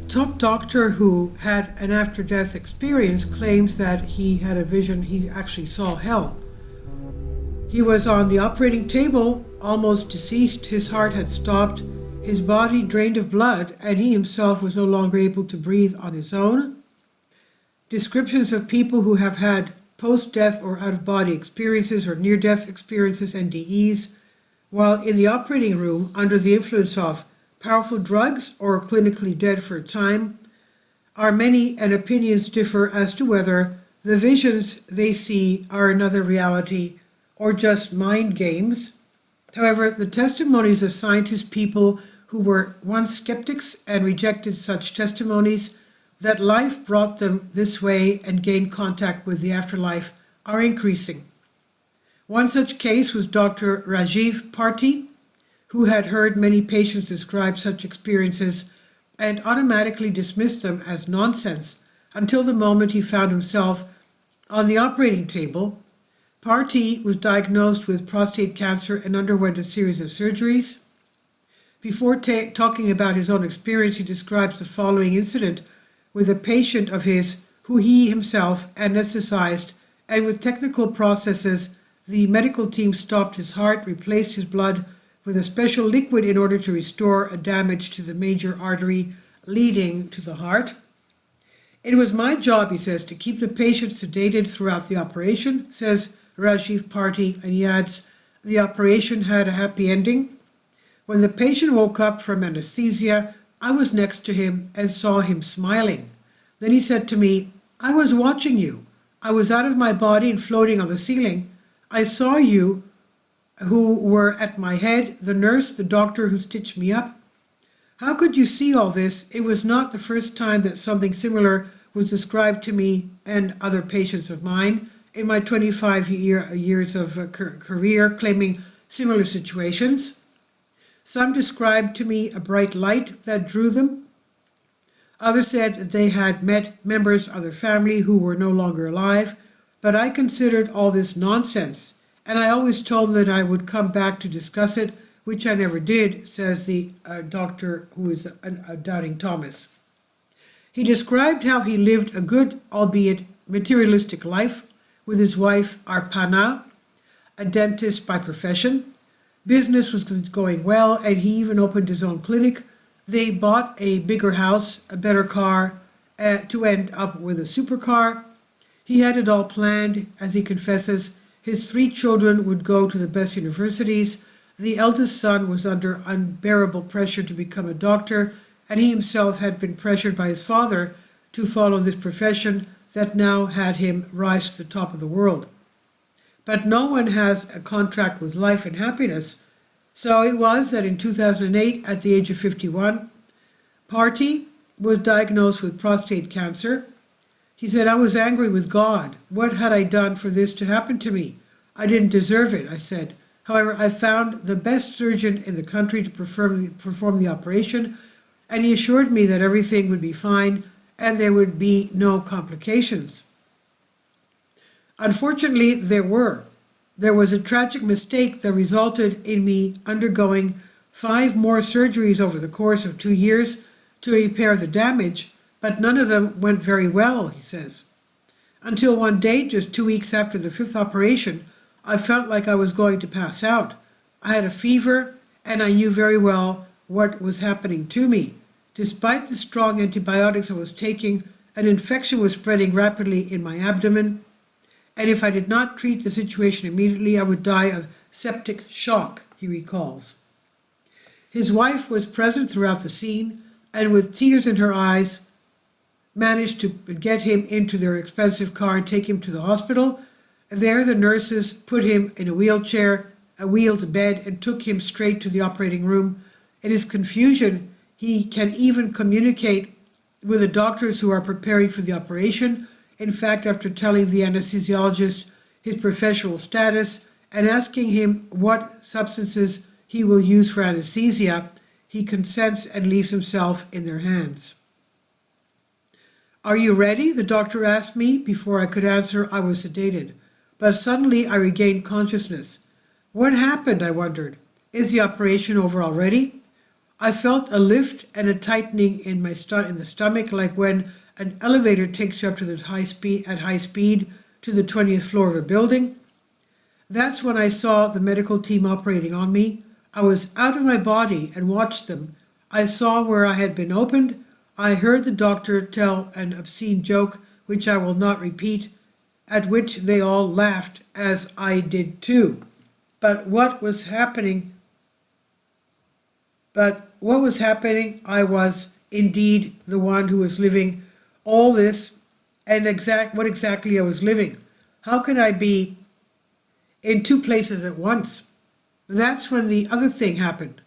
Top doctor who had an after death experience claims that he had a vision, he actually saw hell. He was on the operating table, almost deceased, his heart had stopped, his body drained of blood, and he himself was no longer able to breathe on his own. Descriptions of people who have had post-death or out-of-body experiences or near-death experiences, NDEs, while in the operating room under the influence of powerful drugs or clinically dead for a time, are many, and opinions differ as to whether the visions they see are another reality or just mind games. However, the testimonies of scientists, people who were once skeptics and rejected such testimonies that life brought them this way and gained contact with the afterlife, are increasing. One such case was Dr. Rajiv Party, who had heard many patients describe such experiences and automatically dismissed them as nonsense until the moment he found himself on the operating table. Party was diagnosed with prostate cancer and underwent a series of surgeries. Before talking about his own experience, he describes the following incident with a patient of his who he himself anesthetized, and with technical processes, the medical team stopped his heart, replaced his blood with a special liquid in order to restore a damage to the major artery leading to the heart. It was my job, he says, to keep the patient sedated throughout the operation, says Rajiv Party, and he adds, the operation had a happy ending. When the patient woke up from anesthesia, I was next to him and saw him smiling. Then he said to me, I was watching you. I was out of my body and floating on the ceiling. I saw you who were at my head, the nurse, the doctor who stitched me up. How could you see all this? It was not the first time that something similar was described to me and other patients of mine in my 25 years of career, claiming similar situations. Some described to me a bright light that drew them. Others said that they had met members of their family who were no longer alive, but I considered all this nonsense, and I always told them that I would come back to discuss it, which I never did, says the doctor who is a doubting Thomas. He described how he lived a good, albeit materialistic life with his wife Arpana, a dentist by profession. Business was going well, and he even opened his own clinic. They bought a bigger house, a better car, to end up with a supercar. He had it all planned, as he confesses. His 3 children would go to the best universities. The eldest son was under unbearable pressure to become a doctor, and he himself had been pressured by his father to follow this profession that now had him rise to the top of the world. But no one has a contract with life and happiness. So it was that in 2008, at the age of 51, Party was diagnosed with prostate cancer. He said, I was angry with God. What had I done for this to happen to me? I didn't deserve it, I said. However, I found the best surgeon in the country to perform the operation, and he assured me that everything would be fine and there would be no complications. Unfortunately, there were. There was a tragic mistake that resulted in me undergoing 5 more surgeries over the course of 2 years to repair the damage, but none of them went very well, he says. Until one day, just 2 weeks after the 5th operation, I felt like I was going to pass out. I had a fever, and I knew very well what was happening to me. Despite the strong antibiotics I was taking, an infection was spreading rapidly in my abdomen, and if I did not treat the situation immediately, I would die of septic shock, he recalls. His wife was present throughout the scene, and with tears in her eyes, managed to get him into their expensive car and take him to the hospital. There, the nurses put him in a wheelchair, a wheeled bed, and took him straight to the operating room. In his confusion, he can even communicate with the doctors who are preparing for the operation. In fact, after telling the anesthesiologist his professional status and asking him what substances he will use for anesthesia, he consents and leaves himself in their hands. Are you ready? The doctor asked me. Before I could answer, I was sedated. But suddenly I regained consciousness. What happened? I wondered. Is the operation over already? I felt a lift and a tightening in in the stomach, like when an elevator takes you up to the high speed to the 20th floor of a building. That's when I saw the medical team operating on me. I was out of my body and watched them. I saw where I had been opened. I heard the doctor tell an obscene joke, which I will not repeat, at which they all laughed, as I did too. But what was happening? I was indeed the one who was living all this, and what exactly I was living. How could I be in two places at once? That's when the other thing happened.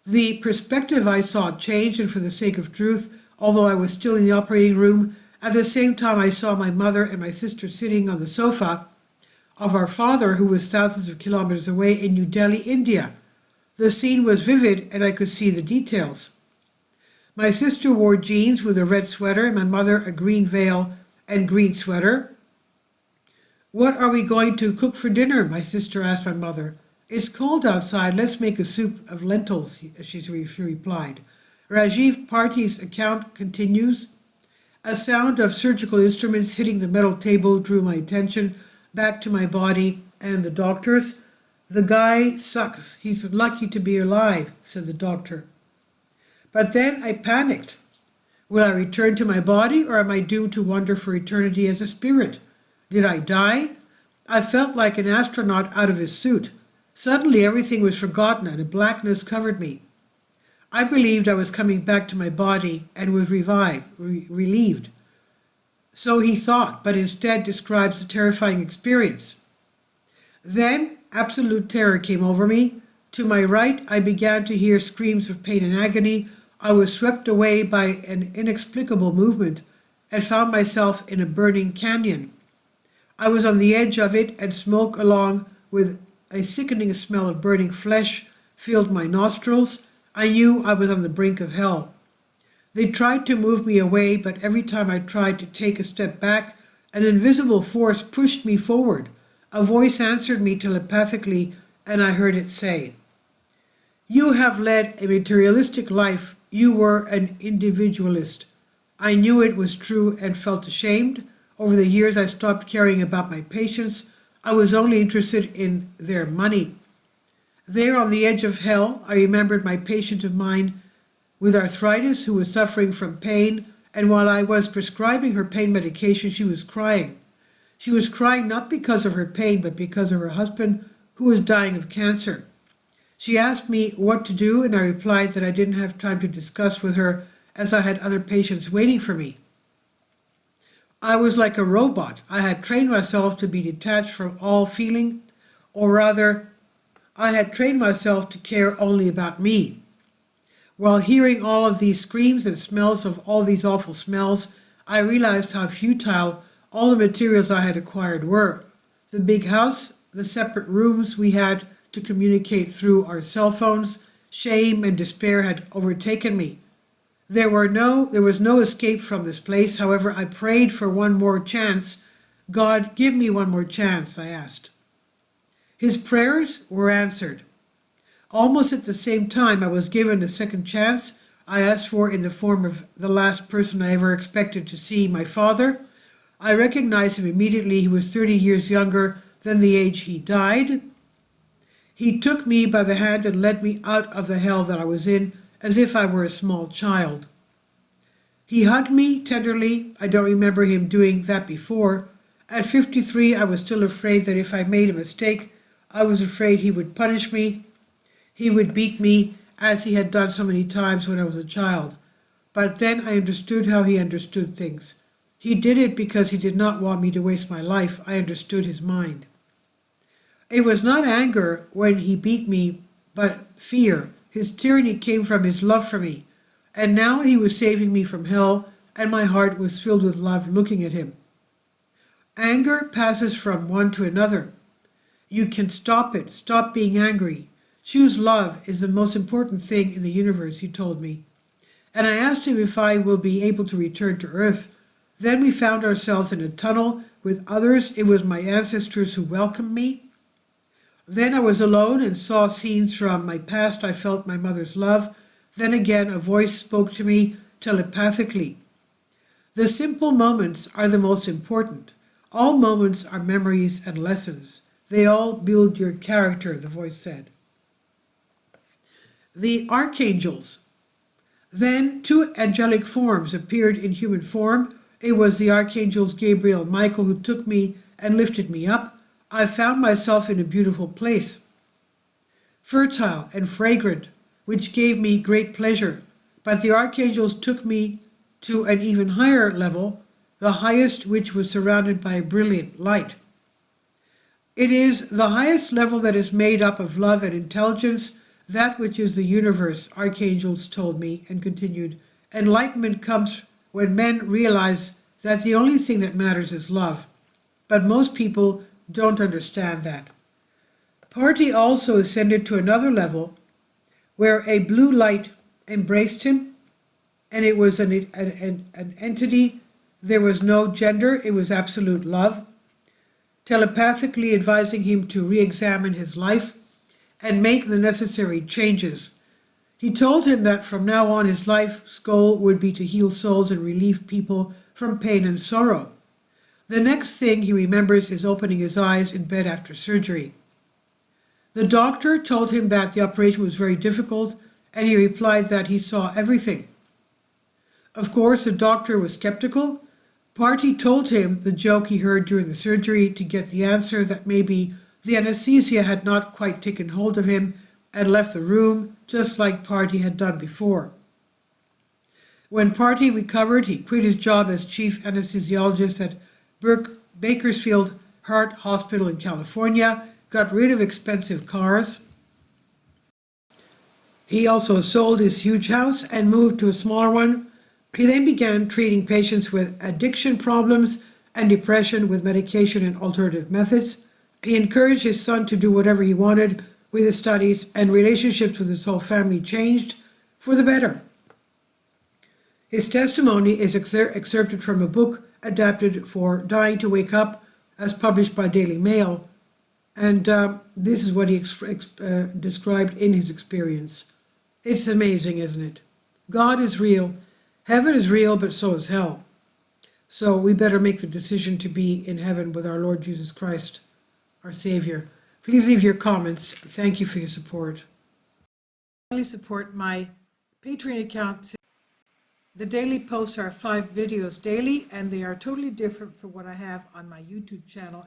The perspective I saw changed, and for the sake of truth, although I was still in the operating room, at the same time I saw my mother and my sister sitting on the sofa of our father, who was thousands of kilometers away in New Delhi, India. The scene was vivid, and I could see the details. My sister wore jeans with a red sweater, and my mother a green veil and green sweater. "What are we going to cook for dinner?" my sister asked my mother. "It's cold outside. Let's make a soup of lentils," she replied. Rajiv Parti's account continues. A sound of surgical instruments hitting the metal table drew my attention back to my body and the doctor's. "The guy sucks. He's lucky to be alive," said the doctor. But then I panicked. Will I return to my body, or am I doomed to wander for eternity as a spirit? Did I die? I felt like an astronaut out of his suit. Suddenly everything was forgotten and a blackness covered me. I believed I was coming back to my body and was relieved. So he thought, but instead describes the terrifying experience. Then absolute terror came over me. To my right, I began to hear screams of pain and agony. I was swept away by an inexplicable movement and found myself in a burning canyon. I was on the edge of it, and smoke, along with a sickening smell of burning flesh, filled my nostrils. I knew I was on the brink of hell. They tried to move me away, but every time I tried to take a step back, an invisible force pushed me forward. A voice answered me telepathically, and I heard it say, "You have led a materialistic life. You were an individualist." I knew it was true and felt ashamed. Over the years, I stopped caring about my patients. I was only interested in their money. There on the edge of hell, I remembered my patient of mine with arthritis who was suffering from pain, and while I was prescribing her pain medication, she was crying. She was crying not because of her pain, but because of her husband, who was dying of cancer. She asked me what to do, and I replied that I didn't have time to discuss with her, as I had other patients waiting for me. I was like a robot. I had trained myself to be detached from all feeling, or rather, I had trained myself to care only about me. While hearing all of these screams and smells of all these awful smells, I realized how futile all the materials I had acquired were. The big house, the separate rooms we had to communicate through our cell phones, shame and despair had overtaken me. There was no escape from this place. However, I prayed for one more chance. "God, give me one more chance," I asked. His prayers were answered. Almost at the same time I was given a second chance I asked for in the form of the last person I ever expected to see, my father. I recognized him immediately. He was 30 years younger than the age he died. He took me by the hand and led me out of the hell that I was in, as if I were a small child. He hugged me tenderly. I don't remember him doing that before. At 53, I was still afraid that if I made a mistake, I was afraid he would punish me. He would beat me, as he had done so many times when I was a child. But then I understood how he understood things. He did it because he did not want me to waste my life. I understood his mind. It was not anger when he beat me, but fear. His tyranny came from his love for me. And now he was saving me from hell, and my heart was filled with love looking at him. Anger passes from one to another. You can stop it. Stop being angry. Choose love is the most important thing in the universe, he told me. And I asked him if I will be able to return to Earth. Then we found ourselves in a tunnel with others. It was my ancestors who welcomed me. Then I was alone and saw scenes from my past. I felt my mother's love. Then again, a voice spoke to me telepathically. The simple moments are the most important. All moments are memories and lessons. They all build your character, the voice said. The archangels. Then two angelic forms appeared in human form. It was the archangels Gabriel and Michael who took me and lifted me up. I found myself in a beautiful place, fertile and fragrant, which gave me great pleasure. But the archangels took me to an even higher level, the highest, which was surrounded by a brilliant light. It is the highest level that is made up of love and intelligence, that which is the universe, archangels told me, and continued. Enlightenment comes when men realize that the only thing that matters is love. But most people don't understand that. Party also ascended to another level where a blue light embraced him, and it was an entity. There was no gender, it was absolute love, telepathically advising him to re-examine his life and make the necessary changes. He told him that from now on his life's goal would be to heal souls and relieve people from pain and sorrow. The next thing he remembers is opening his eyes in bed after surgery. The doctor told him that the operation was very difficult, and he replied that he saw everything. Of course, the doctor was skeptical. Party told him the joke he heard during the surgery to get the answer that maybe the anesthesia had not quite taken hold of him, and left the room just like Party had done before. When Party recovered, he quit his job as chief anesthesiologist at Bakersfield Heart Hospital in California, got rid of expensive cars. He also sold his huge house and moved to a smaller one. He then began treating patients with addiction problems and depression with medication and alternative methods. He encouraged his son to do whatever he wanted with his studies, and relationships with his whole family changed for the better. His testimony is excerpted from a book adapted for Dying to Wake Up, as published by Daily Mail, and this is what he described in his experience. It's amazing, isn't it? God is real, heaven is real, but so is hell. So we better make the decision to be in heaven with our Lord Jesus Christ, our Savior. Please leave your comments. Thank you for your support. Please support my Patreon account. The daily posts are 5 videos daily, and they are totally different from what I have on my YouTube channel.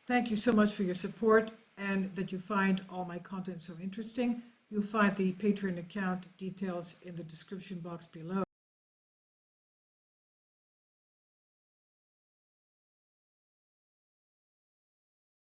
Thank you so much for your support, and that you find all my content so interesting. You'll find the Patreon account details in the description box below.